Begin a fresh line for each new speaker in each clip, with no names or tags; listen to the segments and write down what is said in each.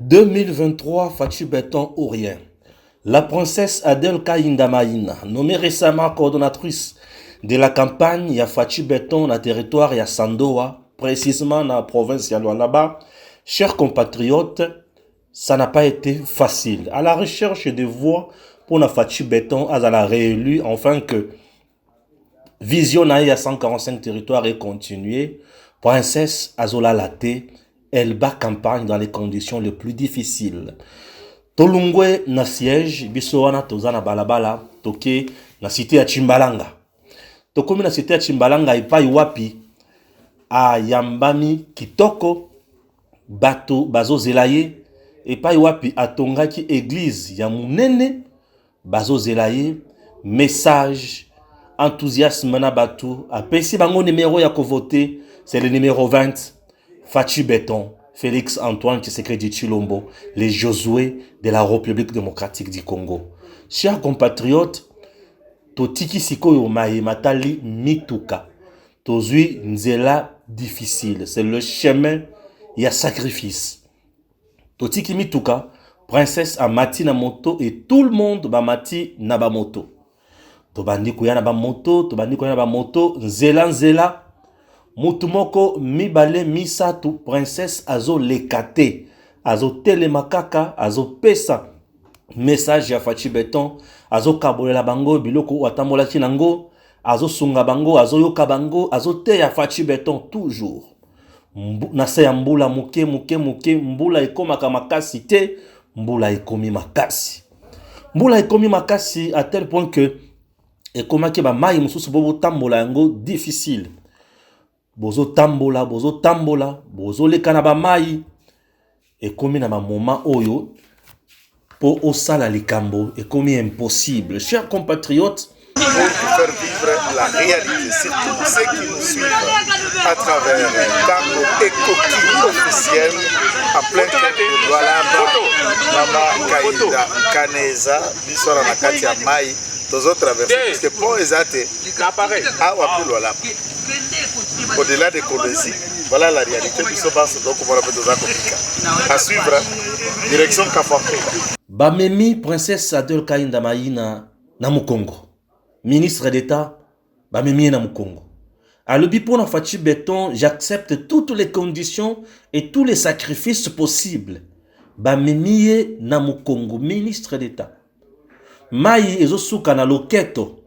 2023, Fachi Béton ou rien. La princesse Adel Kaïndamaïna, nommée récemment coordonnatrice de la campagne ya Fachi Béton dans le territoire ya Sandoa, précisément dans la province ya Luanaba, chers compatriotes, ça n'a pas été facile. À la recherche de voix pour la Fachi Béton, elle a réélu enfin que vision à 145 territoires et continuer. Princesse Azola Laté, elle bat campagne dans les conditions les plus difficiles. Tolungwe na siège, bisoana tozana balabala, toke na cité ya Chimbalanga. Tokomi na cité ya Chimbalanga ipai wapi a Yambami Kitoko, bato bazo zelaye, ipai wapi atongaki église ya munene, bazo zelaye, message, enthousiasme na batu, apesi bango numéro ya voter, c'est le numéro 20, Fachi Béton, Félix Antoine Tshisekedi Tshilombo, les Josué de la République démocratique du Congo. Chers compatriotes, totiki sikoyo maye matali mituka. Tozui nzela difficile, c'est le chemin ya sacrifice. Totiki mituka, princesse amati na moto et tout le monde bamati na ba moto. Tobandi kuya na ba moto, tobandi kuya na ba moto, nzela. Mutumoko mibale misatu princesse azo lekate, azo telemakaka, azo pesa message ya Fachi Béton, azo kabolela bango biloko watambola kinango, azo sunga bango, azo yoka bango, azo te ya Fachi Béton toujours. Nase ya mbula muke, mbula ekomaka makasi te, mbula ekomi makasi. Mbula ekomi makasi à tel point que ekomaki ba mai mususu bobo tambola yango difficile. Bozo tambola, bozo lekana ba mai. Ekomi na ba moment oyo po osala likambo ekomi impossible. Chers compatriotes,
pour faire vivre la réalité, surtout ceux qui nous suivent à travers Tango et Coquille officiel en plein cœur de Lualaba, Mama Kaïda, Kaneza, Bissora Nakati ya Mai, tous autres traversés, parce que pour les athées, à Wapu Lualaba. Au-delà des Kolesi, voilà la réalité du Soban, donc on va faire des accomplissements. À suivre, direction Kafanko.
Bamemi, princesse Adel Kaïndamaïna, na Mukongo. Ministre d'État, Bamemi na Mukongo. À l'obi pour na Fachi Béton, j'accepte toutes les conditions et tous les sacrifices possibles. Bamemi na Mukongo, ministre d'État. Mai ezosuka na loketo,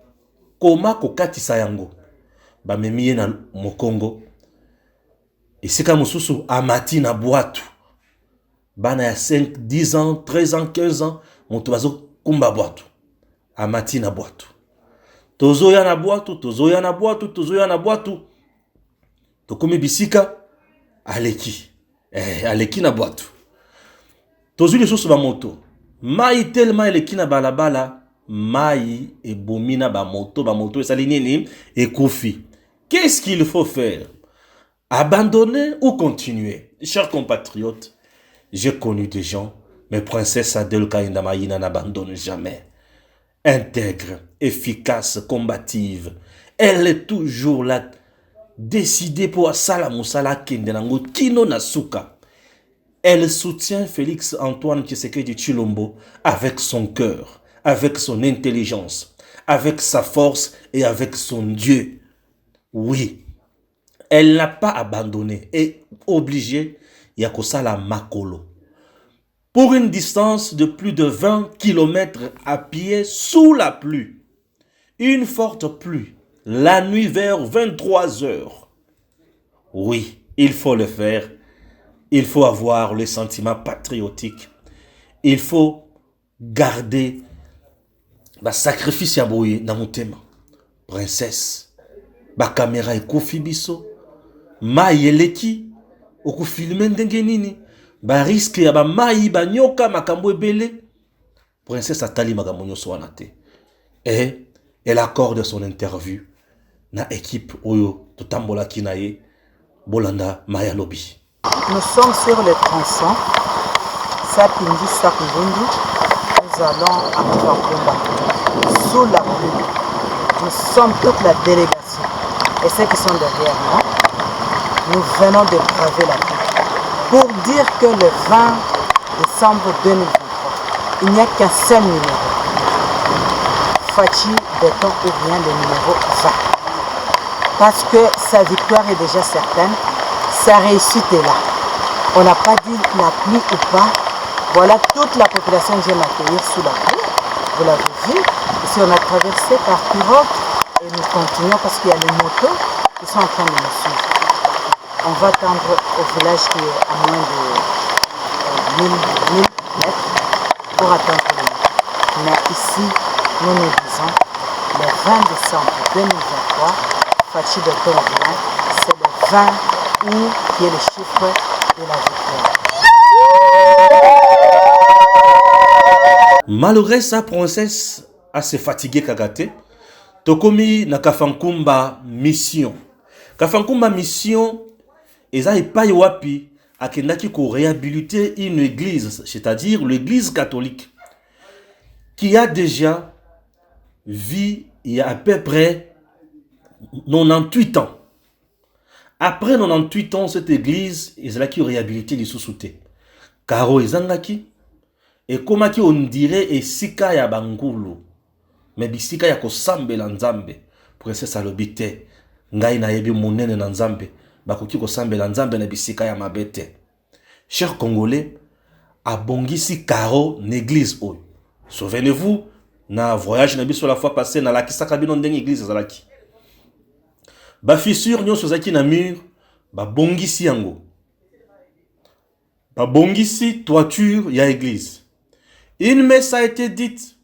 koma kokatisa yango. Bamemi na Mukongo. Esika mususu amati na boatu. Bana ya 5, 10 ans, 13 ans, 15 ans, moto bazo kumba boatu. Amati na boatu. Tozoya na boatu. Tokomi bisika, aleki. Aleki na boatu. Tozu lisusu ba moto. Mai tellement eleki na balabala, mai ebomina ba moto esali nini ekufi. Qu'est-ce qu'il faut faire? Abandonner ou continuer? Chers compatriotes, j'ai connu des gens, mais princesse Adel Kaïndamaïna n'abandonne jamais. Intègre, efficace, combative. Elle est toujours là, décidée pour Asala Moussala Kendenango, Kino Nasuka. Elle soutient Félix Antoine Tshisekedi Tshilombo avec son cœur, avec son intelligence, avec sa force et avec son Dieu. Oui, elle n'a pas abandonné et obligé Yakosala Makolo. Pour une distance de plus de 20 km à pied sous la pluie, une forte pluie, la nuit vers 23 heures. Oui, il faut le faire. Il faut avoir le sentiment patriotique. Il faut garder le sacrifice ya boye na motema. Princesse, ba caméra ekufi biso, mai eleki, oku filmer ndenge nini, ba risque ya ba mai ba nyoka makambo ebele. Princesse atali makambo nyonso wana te. Et elle accorde son interview na équipe oyo totambola kinaye bolanda Maya Lobby.
Nous sommes sur le tronçon Sapindi Sakungundu. Nous allons à Kakumba sous la pluie. Nous sommes toute la délégation et ceux qui sont derrière nous. Nous venons de braver la pluie pour dire que le vent décembre 2023. Il n'y a qu'un seul numéro. Fachi Béton ou bien le numéro 20. Parce que sa victoire est déjà certaine, sa réussite est là. On n'a pas dit la pluie ou pas. Voilà toute la population vient m'accueillir sous la pluie. Vous l'avez vu. Ici on a traversé par pirogue et nous continuons parce qu'il y a les motos qui sont en train de nous suivre. On va tendre au village qui est à moins de 1000 mètres pour atteindre le moto. Mais ici, nous nous disons, le 20 décembre 2023, Fachi Béton revient, c'est le 20 août qui est le chiffre de la victoire.
Malgré sa princesse assez fatiguée kagate, tokomi na Kafankumba mission. Kafankumba mission, eza epai wapi akendaki ko réhabiliter une église, c'est-à-dire l'église catholique, qui a déjà vu il y a à peu près 98 ans. Après 98 ans, cette église, ils ont réhabilité les sous-soutés. Karo ezangaki, et comme on dirait, et sika ya bangulu, mais bisika ya kosambela nzambe, princesse alobite, ngai na yebi monene na nzambe, bakoki kosambela nzambe na bisika ya mabete. Chers Congolais, abongisi Karo n'église oyo. Souvenez-vous, na voyage na biso la fois passée, na lakisaka bino ndenge église zalaki. Ba fissure nyonso zaki na mur, ba bongisi yango. Ba bongisi toiture ya église. Une messe a été dite.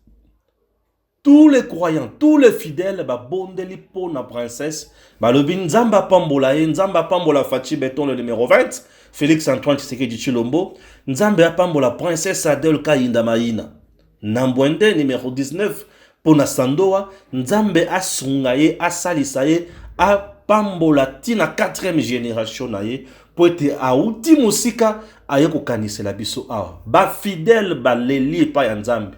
Tous les croyants, tous les fidèles, ba bondeli po na princesse, ba lobi nzamba pambola ye, nzamba pambola Fachi Béton le numéro 20, Félix Antoine Tshisekedi Tshilombo, nzamba pambola princesse Adèle Kayinda Maïna. Nambwende numéro 19 pour na Sandoa, nzambe asungaye, asalisaye, a pambola tina 4e génération naye, pour être aouti musika, aye ko kanisela biso awa. Ba fidèle ba leli pa ya nzambe.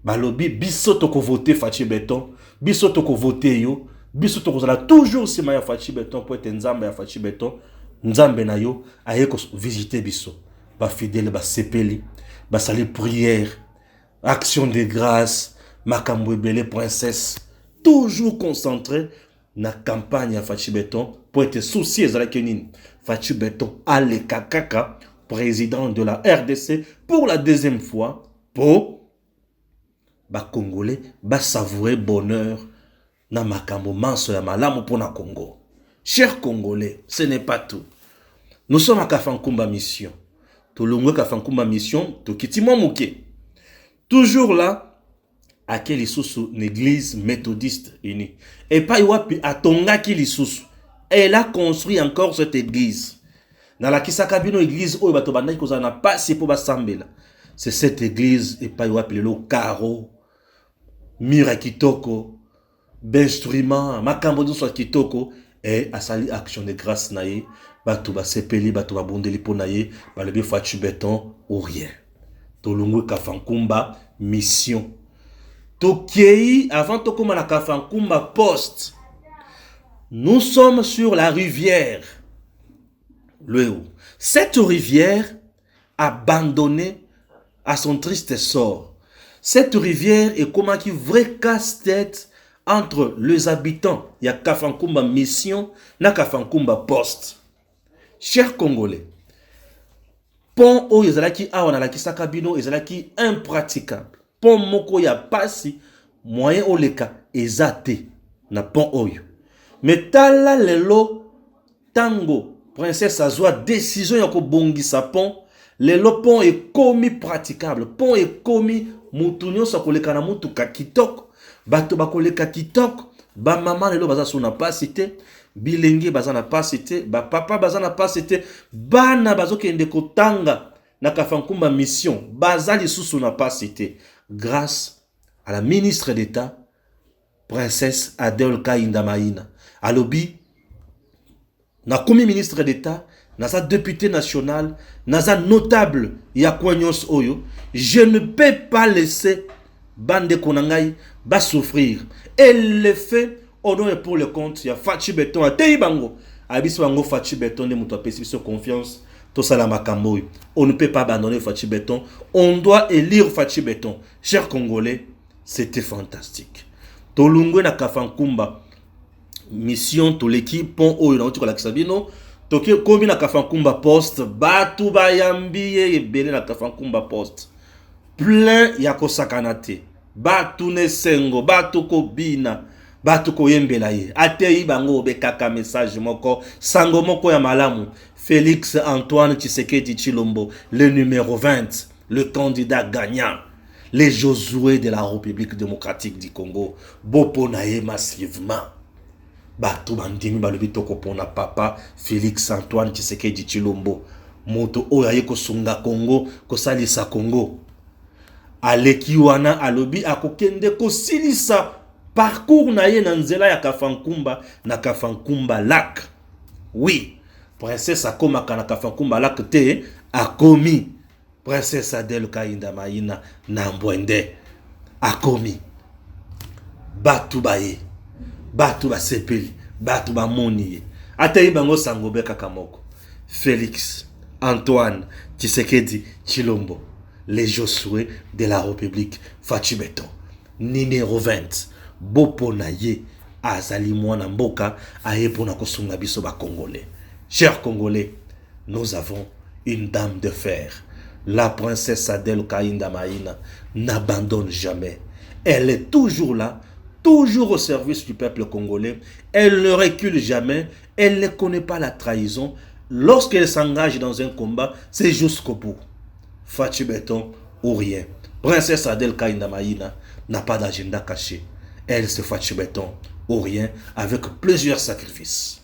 Balobi biso toko voter Fachi Béton, biso toko voter yo, biso toko zala toujours sima ya Fachi Béton pour être nzambe ya Fachi Béton, nzambe na yo aye ko visiter biso. Ba fidèle ba sepeli, ba sali prière, action de grâce, makambo ebele princesse, toujours concentré na campagne ya Fachi Béton pour être souci ezalaki nini. Fachi Béton ale kakaka, président de la RDC pour la deuxième fois pour ba Congolais ba savourer bonheur na makambo manso ya malamu pour na Congo. Chers Congolais, ce n'est pas tout. Nous sommes à Kafankumba mission. Tolongwe Kafankumba mission, tokitima muke. Toujours là, à quel lisusu une église méthodiste unie. Et pas wapi atonga ki lisusu. Elle a construit encore cette église. Dans la Kisakabino église oyo bato bandaki kozana pas si pour basambela. C'est cette église et pas wapi le Karo, mira kitoko, d'instruments, makambo so kitoko et asali action de grâce naye, bato ba sepeli, bato ba bondeli po naye, ba lebi Fachi Béton ou rien. Tolongwe Kafankumba mission. Tokei avant tokoma na Kafankumba poste. Nous sommes sur la rivière Lweo. Cette rivière abandonnée à son triste sort. Cette rivière est comme un vrai casse-tête entre les habitants. Il y a Kafankumba mission, na Kafankumba poste. Chers Congolais, pont o ezalaki awa na lakisaka bino ezalaki impraticable. Pont moko ya pasi moyen oleka ezate na pont oyo. Mais tala lelo tango princesse azwa décision ya ko bongisa pont, lelo pont est commis praticable. Pont est commis mutu nyonso koleka na mutu ka kitoko, bato bakoleka kitoko, ba mama lelo baza sona pasité, bilenge baza na pasité, ba papa baza na pasité, bana bazokende kotanga na Kafankumba mission, baza lisusu na pasité grâce à la ministre d'État princesse Adèle Kayinda Maïna. Alobi na komi ministre d'État, naza député national, naza notable ya kwanyos oyo, je ne peux pas laisser bande konangai ba souffrir. Et le fait au nom et pour le compte ya Fachi Béton a tei bango. Abiso bango Fachi Béton de muto apesi biso confiance. tout ça la makambo. On ne peut pas abandonner Fachi Béton. On doit élire Fachi Béton. Chers Congolais, c'était fantastique. Tolungwe na Kafankumba, mission to l'équipe pont oyo na la Sabino. Toki komi na Kafankumba poste, batu bayambiye ebele na Kafankumba poste. Plein ya kosakanate. Batu ne sengo, batu ko bina, batu ko yembela ye. Atei bango bekaka message moko, sango moko ya malamu. Félix Antoine Tshisekedi Tshilombo, le numéro 20, le candidat gagnant. Les Josué de la République démocratique du Congo. Bopo naye massivement. Batu bandimi balobi toko pona papa Félix Antoine Tshisekedi Tshilombo. Moto oyaye kosunga Congo, kosalisa Congo. Aleki wana alobi akokende kosilisa parcours na ye na nzela ya Kafankumba na Kafankumba lac. Oui, princesse akomaka na Kafankumba lac te akomi princesse Adèle Kainda Maïna na Mbwende akomi batu baye batu basepeli batu bamoni atei bango sango beka kamoko Félix Antoine Tshisekedi Tshilombo, les Josué de la République Fachi Béton, numéro 20. Bopo na ye azali mwana mboka aye pona kosunga biso ba Congolais. Chers Congolais, nous avons une dame de fer. La princesse Adèle Kainda Maïna n'abandonne jamais. Elle est toujours là, toujours au service du peuple congolais. Elle ne recule jamais. Elle ne connaît pas la trahison. Lorsqu'elle s'engage dans un combat, c'est jusqu'au bout. Fachi Béton ou rien. Princesse Adèle Kainda Maïna n'a pas d'agenda caché. Elle se Fachi Béton ou rien avec plusieurs sacrifices.